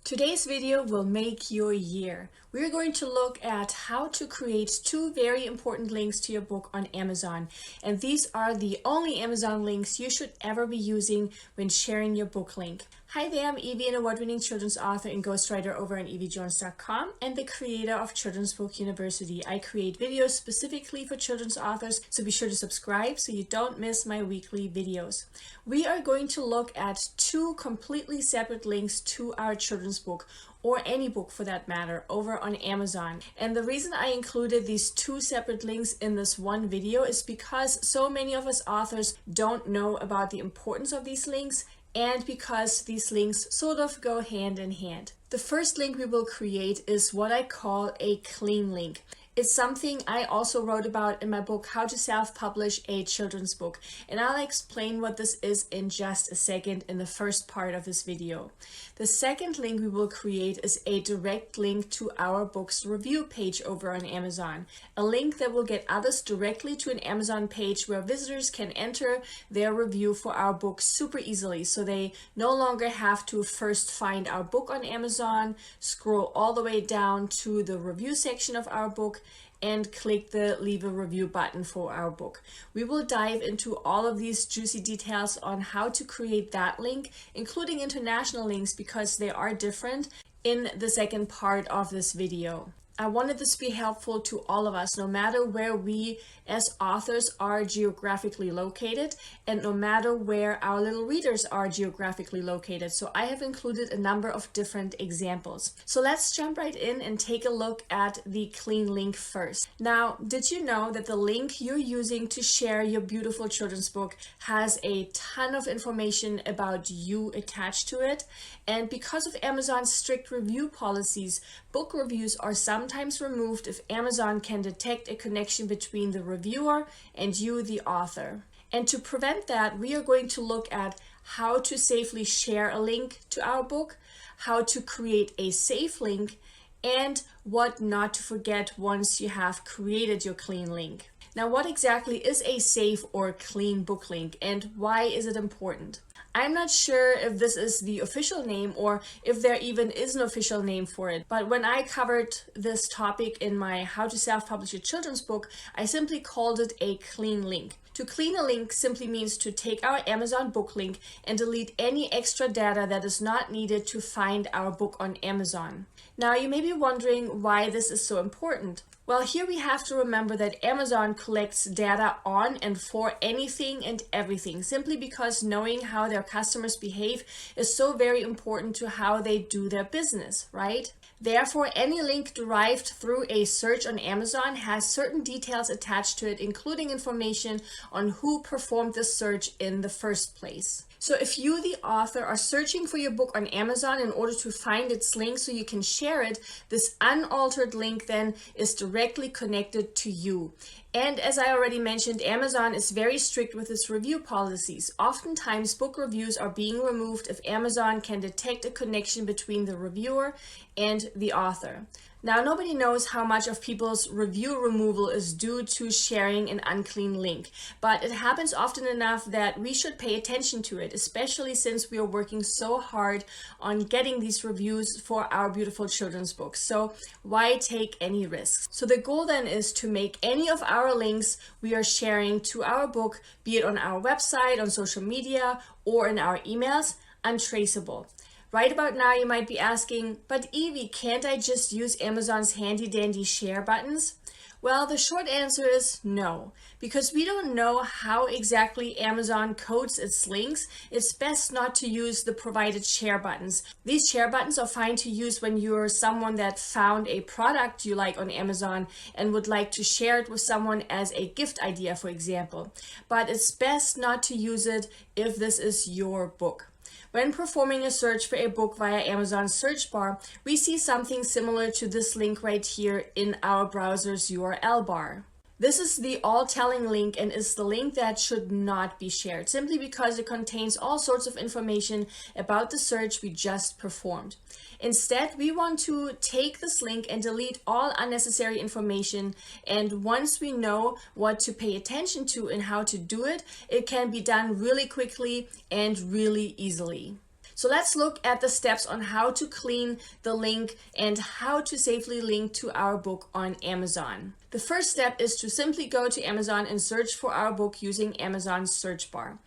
Today's video will make your year. We're going to look at how to create two very important links to your book on Amazon. And these are the only Amazon links you should ever be using when sharing your book link. Hi there, I'm Eevi, an award-winning children's author and ghostwriter over on eevijones.com and the creator of Children's Book University. I create videos specifically for children's authors, so be sure to subscribe so you don't miss my weekly videos. We are going to look at two completely separate links to our children's book, or any book for that matter, over on Amazon. And the reason I included these two separate links in this one video is because so many of us authors don't know about the importance of these links, and because these links sort of go hand in hand. The first link we will create is what I call a clean link. It's something I also wrote about in my book, How to Self-Publish a Children's Book. And I'll explain what this is in just a second in the first part of this video. The second link we will create is a direct link to our book's review page over on Amazon. A link that will get others directly to an Amazon page where visitors can enter their review for our book super easily. So they no longer have to first find our book on Amazon, scroll all the way down to the review section of our book, and click the leave a review button for our book. We will dive into all of these juicy details on how to create that link, including international links because they are different, in the second part of this video. I wanted this to be helpful to all of us, no matter where we as authors are geographically located and no matter where our little readers are geographically located. So I have included a number of different examples. So let's jump right in and take a look at the clean link first. Now, did you know that the link you're using to share your beautiful children's book has a ton of information about you attached to it? And because of Amazon's strict review policies, book reviews are sometimes removed if Amazon can detect a connection between the reviewer and you, the author. And to prevent that, we are going to look at how to safely share a link to our book, how to create a safe link, and what not to forget once you have created your clean link. Now, what exactly is a safe or clean book link, and why is it important? I'm not sure if this is the official name or if there even is an official name for it, but when I covered this topic in my How to Self-Publish a Children's Book, I simply called it a clean link. To clean a link simply means to take our Amazon book link and delete any extra data that is not needed to find our book on Amazon. Now, you may be wondering why this is so important. Well, here we have to remember that Amazon collects data on and for anything and everything, simply because knowing how their customers behave is so very important to how they do their business, right? Therefore, any link derived through a search on Amazon has certain details attached to it, including information on who performed the search in the first place. So if you, the author, are searching for your book on Amazon in order to find its link so you can share it, this unaltered link then is directly connected to you. And as I already mentioned, Amazon is very strict with its review policies. Oftentimes, book reviews are being removed if Amazon can detect a connection between the reviewer and the author. Now, nobody knows how much of people's review removal is due to sharing an unclean link, but it happens often enough that we should pay attention to it, especially since we are working so hard on getting these reviews for our beautiful children's books. So why take any risks? So the goal then is to make any of our links we are sharing to our book, be it on our website, on social media, or in our emails, untraceable. Right about now, you might be asking, but Eevi, can't I just use Amazon's handy dandy share buttons? Well, the short answer is no. Because we don't know how exactly Amazon codes its links, it's best not to use the provided share buttons. These share buttons are fine to use when you're someone that found a product you like on Amazon and would like to share it with someone as a gift idea, for example. But it's best not to use it if this is your book. When performing a search for a book via Amazon's search bar, we see something similar to this link right here in our browser's URL bar. This is the all-telling link and is the link that should not be shared, simply because it contains all sorts of information about the search we just performed. Instead, we want to take this link and delete all unnecessary information, and once we know what to pay attention to and how to do it, it can be done really quickly and really easily. So let's look at the steps on how to clean the link and how to safely link to our book on Amazon. The first step is to simply go to Amazon and search for our book using Amazon's search bar.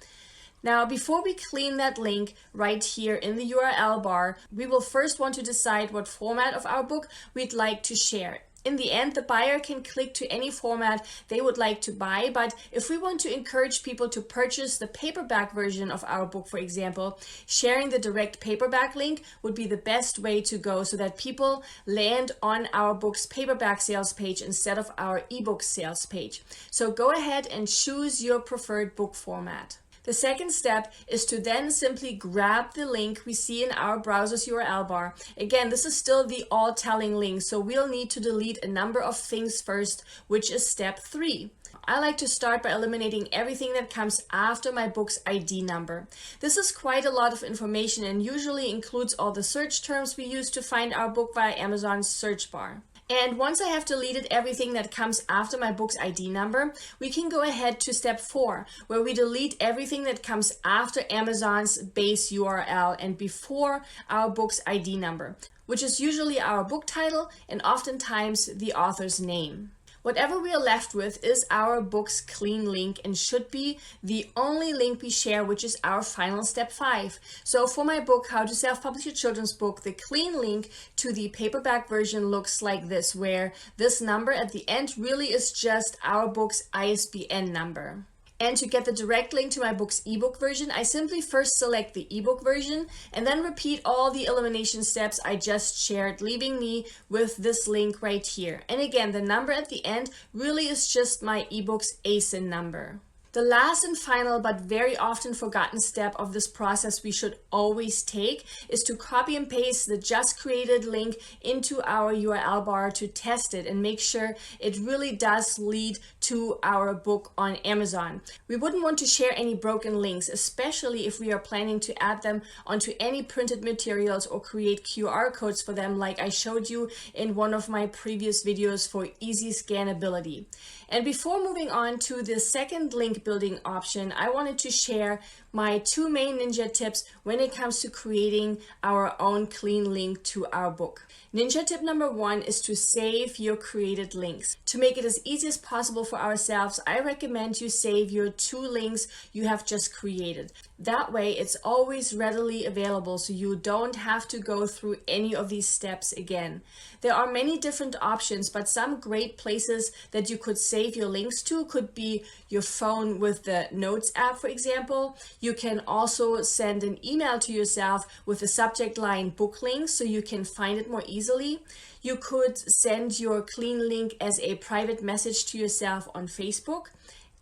Now, before we clean that link right here in the URL bar, we will first want to decide what format of our book we'd like to share. In the end, the buyer can click to any format they would like to buy, but if we want to encourage people to purchase the paperback version of our book, for example, sharing the direct paperback link would be the best way to go so that people land on our book's paperback sales page instead of our ebook sales page. So go ahead and choose your preferred book format. The second step is to then simply grab the link we see in our browser's URL bar. Again, this is still the all-telling link, so we'll need to delete a number of things first, which is step 3. I like to start by eliminating everything that comes after my book's ID number. This is quite a lot of information and usually includes all the search terms we use to find our book via Amazon's search bar. And once I have deleted everything that comes after my book's ID number, we can go ahead to step 4, where we delete everything that comes after Amazon's base URL and before our book's ID number, which is usually our book title and oftentimes the author's name. Whatever we are left with is our book's clean link and should be the only link we share, which is our final step 5. So for my book, How to Self-Publish Your Children's Book, the clean link to the paperback version looks like this, where this number at the end really is just our book's ISBN number. And to get the direct link to my book's ebook version, I simply first select the ebook version and then repeat all the elimination steps I just shared, leaving me with this link right here. And again, the number at the end really is just my ebook's Asin number. The last and final but very often forgotten step of this process we should always take is to copy and paste the just created link into our URL bar to test it and make sure it really does lead to our book on Amazon. We wouldn't want to share any broken links, especially if we are planning to add them onto any printed materials or create QR codes for them like I showed you in one of my previous videos for easy scannability. And before moving on to the second link building option, I wanted to share my 2 main ninja tips when it comes to creating our own clean link to our book. Ninja tip number 1 is to save your created links. To make it as easy as possible for ourselves, I recommend you save your 2 links you have just created. That way it's always readily available so you don't have to go through any of these steps again. There are many different options, but some great places that you could save your links to could be your phone with the Notes app, for example. You can also send an email to yourself with the subject line book links so you can find it more easily. You could send your clean link as a private message to yourself on Facebook.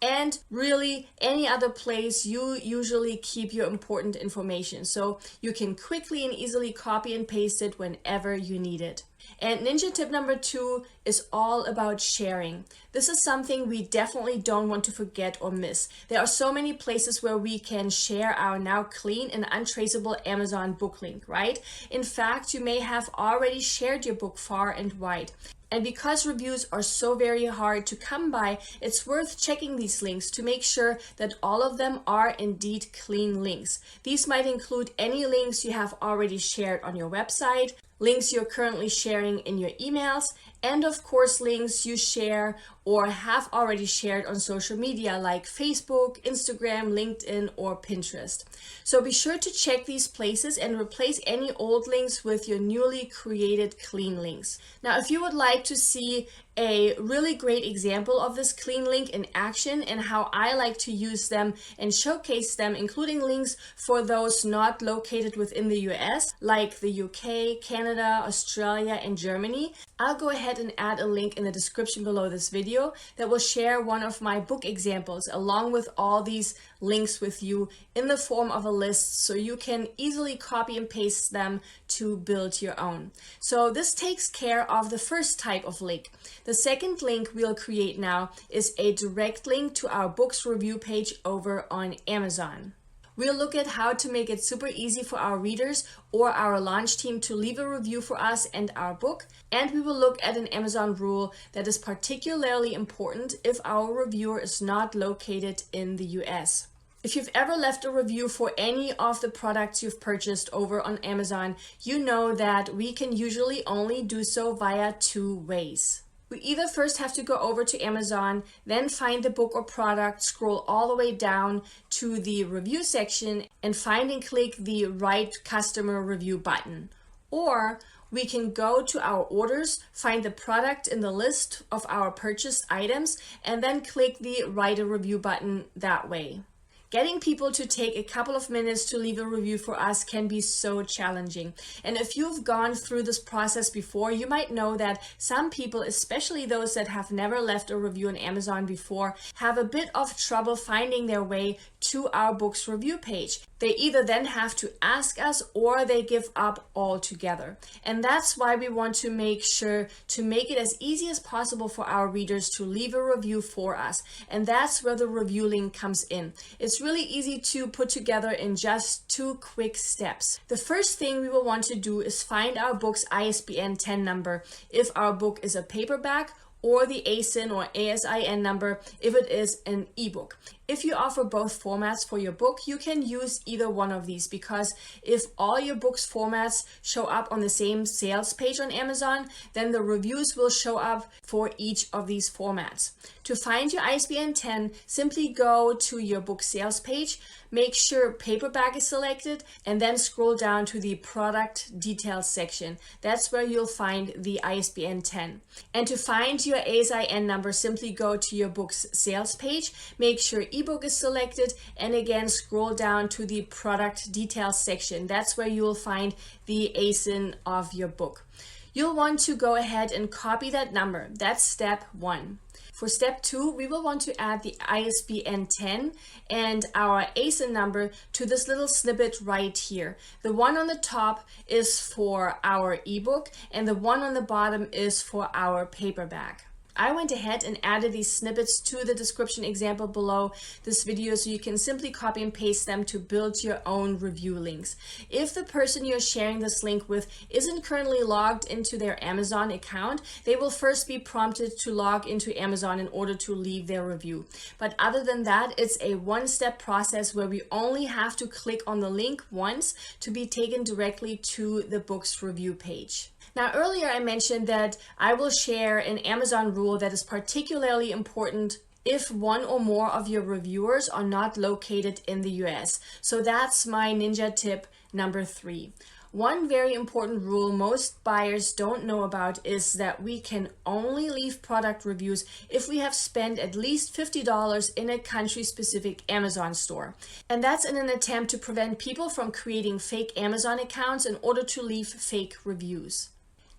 And really any other place you usually keep your important information, so you can quickly and easily copy and paste it whenever you need it. And ninja tip number 2 is all about sharing. This is something we definitely don't want to forget or miss. There are so many places where we can share our now clean and untraceable Amazon book link, right? In fact, you may have already shared your book far and wide. And because reviews are so very hard to come by, it's worth checking these links to make sure that all of them are indeed clean links. These might include any links you have already shared on your website, links you're currently sharing in your emails, and of course links you share or have already shared on social media like Facebook, Instagram, LinkedIn, or Pinterest. So be sure to check these places and replace any old links with your newly created clean links. Now, if you would like to see a really great example of this clean link in action and how I like to use them and showcase them, including links for those not located within the US, like the UK, Canada, Australia, and Germany, I'll go ahead and add a link in the description below this video that will share one of my book examples along with all these links with you in the form of a list so you can easily copy and paste them to build your own. So this takes care of the first type of link. The second link we'll create now is a direct link to our book's review page over on Amazon. We'll look at how to make it super easy for our readers or our launch team to leave a review for us and our book. And we will look at an Amazon rule that is particularly important if our reviewer is not located in the US. If you've ever left a review for any of the products you've purchased over on Amazon, you know that we can usually only do so via two ways. We either first have to go over to Amazon, then find the book or product, scroll all the way down to the review section, and find and click the Write Customer Review button. Or we can go to our orders, find the product in the list of our purchased items, and then click the Write a Review button that way. Getting people to take a couple of minutes to leave a review for us can be so challenging. And if you've gone through this process before, you might know that some people, especially those that have never left a review on Amazon before, have a bit of trouble finding their way to our book's review page. They either then have to ask us or they give up altogether. And that's why we want to make sure to make it as easy as possible for our readers to leave a review for us. And that's where the review link comes in. It's really easy to put together in just 2 quick steps. The first thing we will want to do is find our book's ISBN 10 number if our book is a paperback, or the Asin or ASIN number if it is an ebook. If you offer both formats for your book, you can use either one of these, because if all your book's formats show up on the same sales page on Amazon, then the reviews will show up for each of these formats. To find your ISBN 10, simply go to your book sales page, make sure paperback is selected, and then scroll down to the product details section. That's where you'll find the ISBN 10. And to find your ASIN number, simply go to your book's sales page, make sure ebook is selected, and again scroll down to the product details section. That's where you will find the ASIN of your book. You'll want to go ahead and copy that number. That's step 1. For step 2, we will want to add the ISBN 10 and our ASIN number to this little snippet right here. The one on the top is for our ebook and the one on the bottom is for our paperback. I went ahead and added these snippets to the description example below this video, so you can simply copy and paste them to build your own review links. If the person you're sharing this link with isn't currently logged into their Amazon account, they will first be prompted to log into Amazon in order to leave their review. But other than that, it's a one-step process where we only have to click on the link once to be taken directly to the book's review page. Now, earlier I mentioned that I will share an Amazon rule that is particularly important if one or more of your reviewers are not located in the US. So that's my ninja tip number 3. One very important rule most buyers don't know about is that we can only leave product reviews if we have spent at least $50 in a country-specific Amazon store. And that's in an attempt to prevent people from creating fake Amazon accounts in order to leave fake reviews.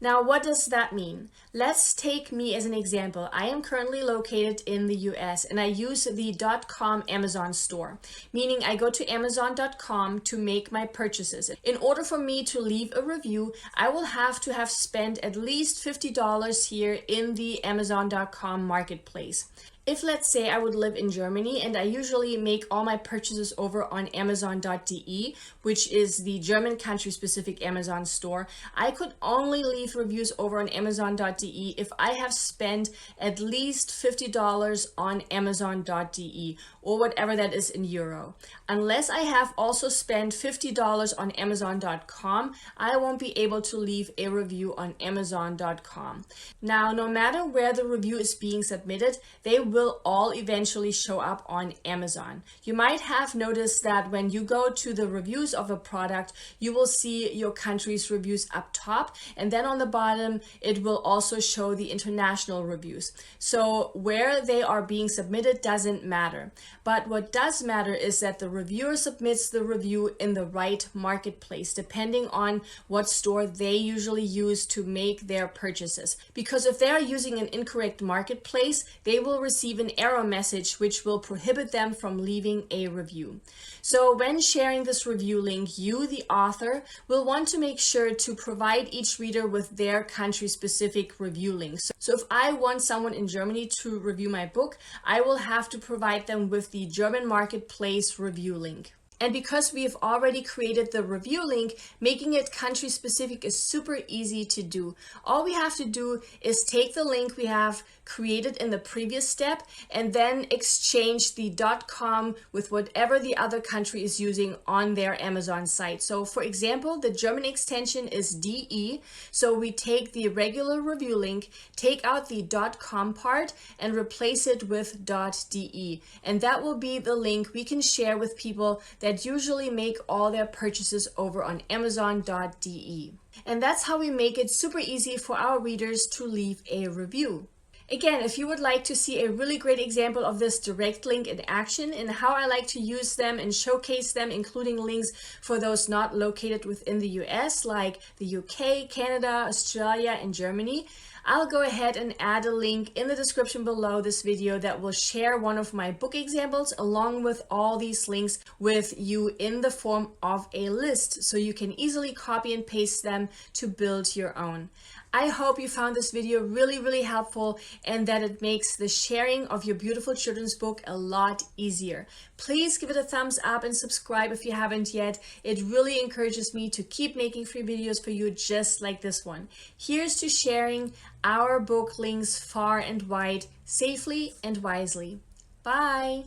Now, what does that mean? Let's take me as an example. I am currently located in the US and I use the .com Amazon store, meaning I go to Amazon.com to make my purchases. In order for me to leave a review, I will have to have spent at least $50 here in the Amazon.com marketplace. If, let's say, I would live in Germany and I usually make all my purchases over on Amazon.de, which is the German country-specific Amazon store, I could only leave reviews over on Amazon.de if I have spent at least $50 on Amazon.de, or whatever that is in euro. Unless I have also spent $50 on Amazon.com, I won't be able to leave a review on Amazon.com. Now, no matter where the review is being submitted, they will all eventually show up on Amazon. You might have noticed that when you go to the reviews of a product, you will see your country's reviews up top, and then on the bottom, it will also show the international reviews. So where they are being submitted doesn't matter. But what does matter is that the reviewer submits the review in the right marketplace, depending on what store they usually use to make their purchases. Because if they are using an incorrect marketplace, they will receive an error message which will prohibit them from leaving a review. So when sharing this review link, you, the author, will want to make sure to provide each reader with their country-specific review links. So if I want someone in Germany to review my book, I will have to provide them with the German marketplace review link. And because we've already created the review link, making it country specific is super easy to do. All we have to do is take the link we have created in the previous step and then exchange the .com with whatever the other country is using on their Amazon site. So for example, the German extension is DE. So we take the regular review link, take out the .com part and replace it with .de. And that will be the link we can share with people that usually make all their purchases over on Amazon.de. And that's how we make it super easy for our readers to leave a review. Again, if you would like to see a really great example of this direct link in action and how I like to use them and showcase them, including links for those not located within the US, like the UK, Canada, Australia, and Germany, I'll go ahead and add a link in the description below this video that will share one of my book examples along with all these links with you in the form of a list, so you can easily copy and paste them to build your own. I hope you found this video really helpful and that it makes the sharing of your beautiful children's book a lot easier. Please give it a thumbs up and subscribe if you haven't yet. It really encourages me to keep making free videos for you just like this one. Here's to sharing our book links far and wide, safely and wisely. Bye!